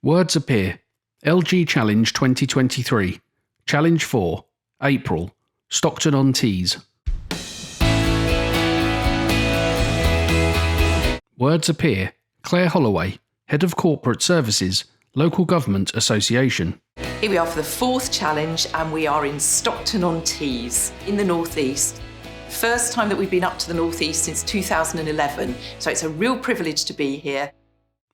Words appear. LG Challenge 2023. Challenge 4. April. Stockton-on-Tees. Words appear. Claire Holloway, Head of Corporate Services, Local Government Association. Here we are for the fourth challenge, and we are in Stockton-on-Tees in the North East. First time that we've been up to the North East since 2011, so it's a real privilege to be here.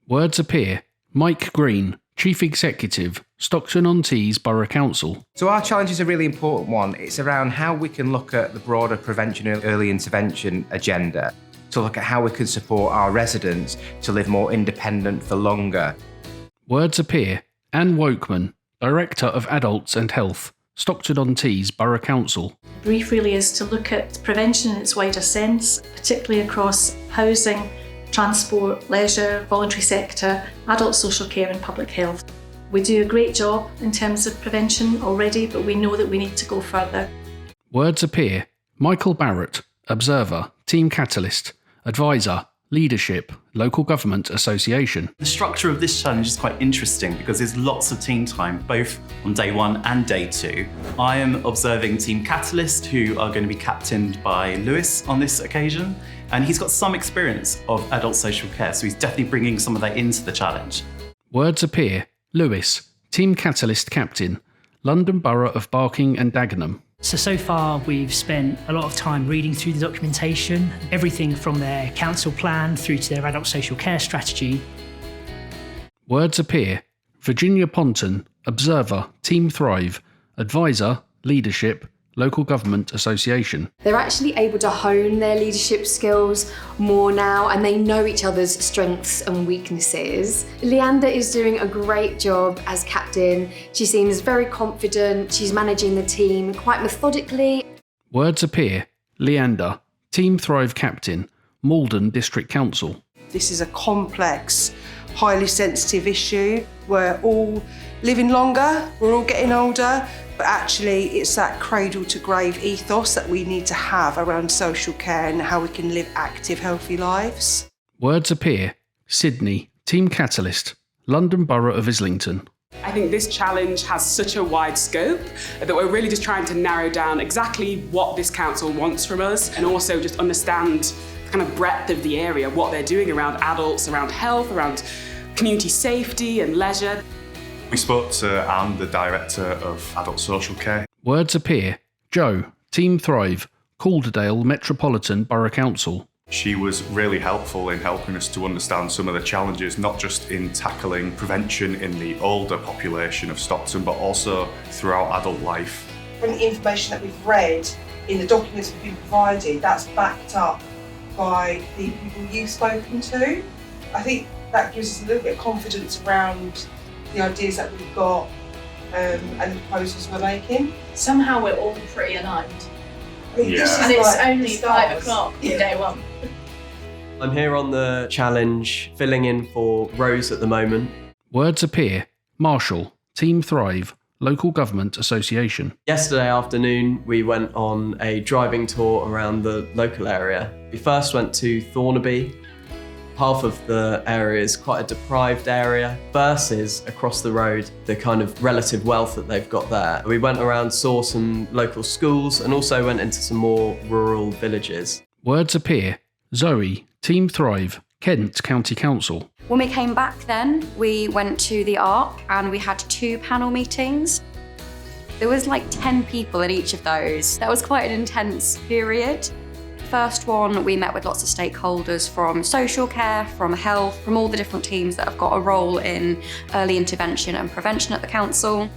Words appear. Mike Green, Chief Executive, Stockton-on-Tees Borough Council. So our challenge is a really important one. It's around how we can look at the broader prevention and early intervention agenda, to look at how we can support our residents to live more independent for longer. Words appear. Anne Wokeman, Director of Adults and Health, Stockton-on-Tees Borough Council. The brief really is to look at prevention in its wider sense, particularly across housing, transport, leisure, voluntary sector, adult social care and public health. We do a great job in terms of prevention already, but we know that we need to go further. Words appear. Michael Barrett, Observer, Team Catalyst, Advisor, Leadership, Local Government Association. The structure of this challenge is quite interesting because there's lots of team time, both on day 1 and day 2. I am observing Team Catalyst, who are going to be captained by Lewis on this occasion, and he's got some experience of adult social care, so he's definitely bringing some of that into the challenge. Words appear. Lewis, Team Catalyst Captain, London Borough of Barking and Dagenham. So far we've spent a lot of time reading through the documentation, everything from their council plan through to their adult social care strategy. Words appear. Virginia Ponton, Observer, Team Thrive, Advisor, Leadership, Local Government Association. They're actually able to hone their leadership skills more now, and they know each other's strengths and weaknesses. Leander is doing a great job as captain. She seems very confident. She's managing the team quite methodically. Words appear. Leander, Team Thrive Captain, Malden District Council. This is a complex, highly sensitive issue. We're all living longer, we're all getting older, but actually it's that cradle to grave ethos that we need to have around social care and how we can live active, healthy lives. Words appear. Sydney, Team Catalyst, London Borough of Islington. I think this challenge has such a wide scope that we're really just trying to narrow down exactly what this council wants from us, and also just understand the kind of breadth of the area, what they're doing around adults, around health, around community safety and leisure. We spoke to Anne, the Director of Adult Social Care. Words appear. Joe, Team Thrive, Calderdale Metropolitan Borough Council. She was really helpful in helping us to understand some of the challenges, not just in tackling prevention in the older population of Stockton, but also throughout adult life. From the information that we've read in the documents we've been provided, that's backed up by the people you've spoken to. I think that gives us a little bit of confidence around the ideas that we've got and the proposals we're making. Somehow we're all pretty aligned. I mean, this is And it's like only the stars. 5 o'clock on day 1. I'm here on the challenge, filling in for Rose at the moment. Words appear. Marshall, Team Thrive, Local Government Association. Yesterday afternoon, we went on a driving tour around the local area. We first went to Thornaby. Half of the area is quite a deprived area versus across the road, the kind of relative wealth that they've got there. We went around, saw some local schools and also went into some more rural villages. Words appear. Zoe, Team Thrive, Kent County Council. When we came back then, we went to the Arc and we had 2 panel meetings. There was like 10 people in each of those. That was quite an intense period. First one, we met with lots of stakeholders from social care, from health, from all the different teams that have got a role in early intervention and prevention at the council.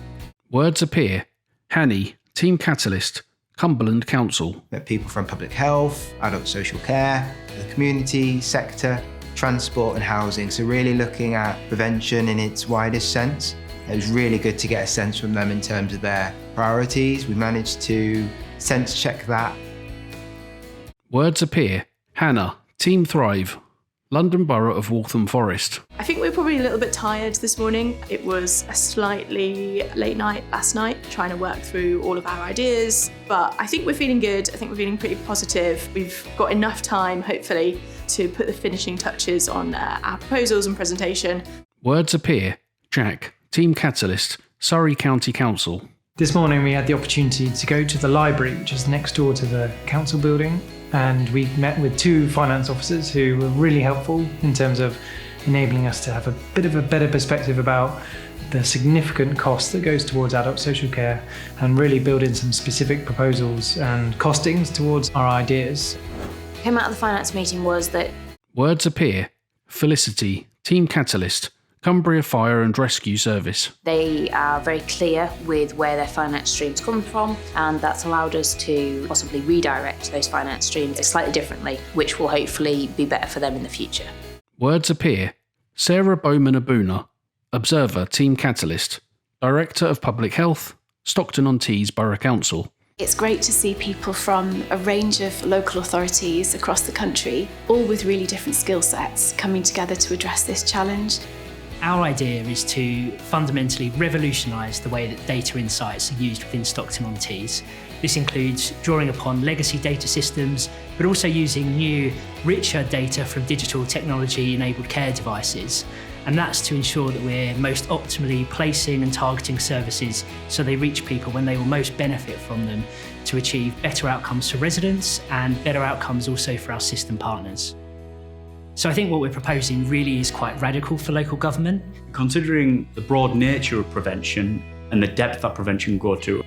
Words appear. Hanny, Team Catalyst, Cumberland Council. Met people from public health, adult social care, the community sector, transport and housing. So really looking at prevention in its widest sense. It was really good to get a sense from them in terms of their priorities. We managed to sense check that. Words appear. Hannah, Team Thrive, London Borough of Waltham Forest. I think we're probably a little bit tired this morning. It was a slightly late night last night, trying to work through all of our ideas. But I think we're feeling good. I think we're feeling pretty positive. We've got enough time, hopefully, to put the finishing touches on our proposals and presentation. Words appear. Jack, Team Catalyst, Surrey County Council. This morning we had the opportunity to go to the library, which is next door to the council building, and we met with 2 finance officers who were really helpful in terms of enabling us to have a bit of a better perspective about the significant cost that goes towards adult social care and really build in some specific proposals and costings towards our ideas. What came out of the finance meeting was that Words appear. Felicity, Team Catalyst, Cumbria Fire and Rescue Service. they are very clear with where their finance streams come from, and that's allowed us to possibly redirect those finance streams slightly differently, which will hopefully be better for them in the future. Words appear. Sarah Bowman-Abuna, Observer, Team Catalyst, Director of Public Health, Stockton-on-Tees Borough Council. It's great to see people from a range of local authorities across the country, all with really different skill sets, coming together to address this challenge. Our idea is to fundamentally revolutionise the way that data insights are used within Stockton-on-Tees. This includes drawing upon legacy data systems, but also using new, richer data from digital technology-enabled care devices. And that's to ensure that we're most optimally placing and targeting services so they reach people when they will most benefit from them, to achieve better outcomes for residents and better outcomes also for our system partners. So I think what we're proposing really is quite radical for local government. Considering the broad nature of prevention and the depth that prevention can go to.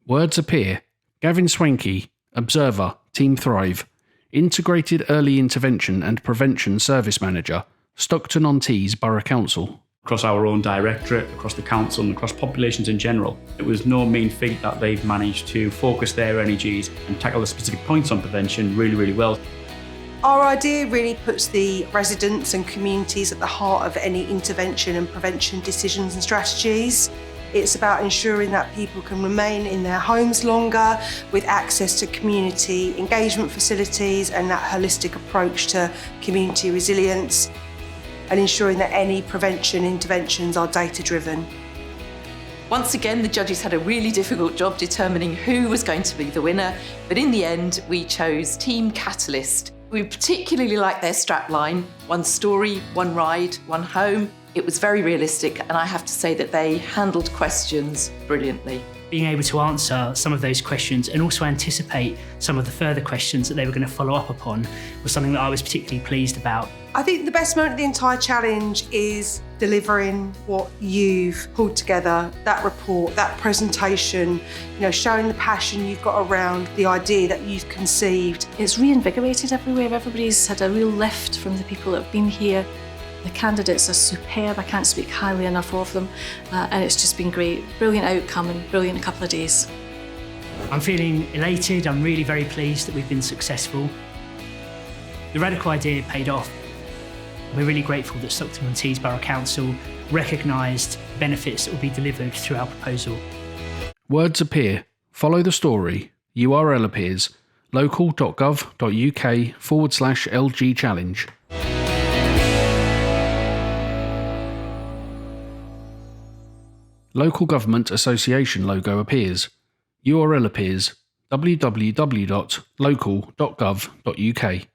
Words appear. Gavin Swanky, Observer, Team Thrive, Integrated Early Intervention and Prevention Service Manager, Stockton-on-Tees Borough Council. Across our own directorate, across the council and across populations in general. It was no mean feat that they've managed to focus their energies and tackle the specific points on prevention really, really well. Our idea really puts the residents and communities at the heart of any intervention and prevention decisions and strategies. It's about ensuring that people can remain in their homes longer with access to community engagement facilities and that holistic approach to community resilience, and ensuring that any prevention interventions are data-driven. Once again, the judges had a really difficult job determining who was going to be the winner, but in the end, we chose Team Catalyst. We particularly liked their strapline, one story, one ride, one home. It was very realistic, and I have to say that they handled questions brilliantly. Being able to answer some of those questions and also anticipate some of the further questions that they were going to follow up upon was something that I was particularly pleased about. I think the best moment of the entire challenge is delivering what you've pulled together, that report, that presentation, showing the passion you've got around the idea that you've conceived. It's reinvigorated everywhere. Everybody's had a real lift from the people that have been here. The candidates are superb. I can't speak highly enough of them, and it's just been great. Brilliant outcome and brilliant couple of days. I'm feeling elated. I'm really very pleased that we've been successful. The radical idea paid off. We're really grateful that Stockton-on-Tees Borough Council recognised the benefits that will be delivered through our proposal. Words appear. Follow the story. URL appears. local.gov.uk/LG challenge. Local Government Association logo appears. URL appears. www.local.gov.uk.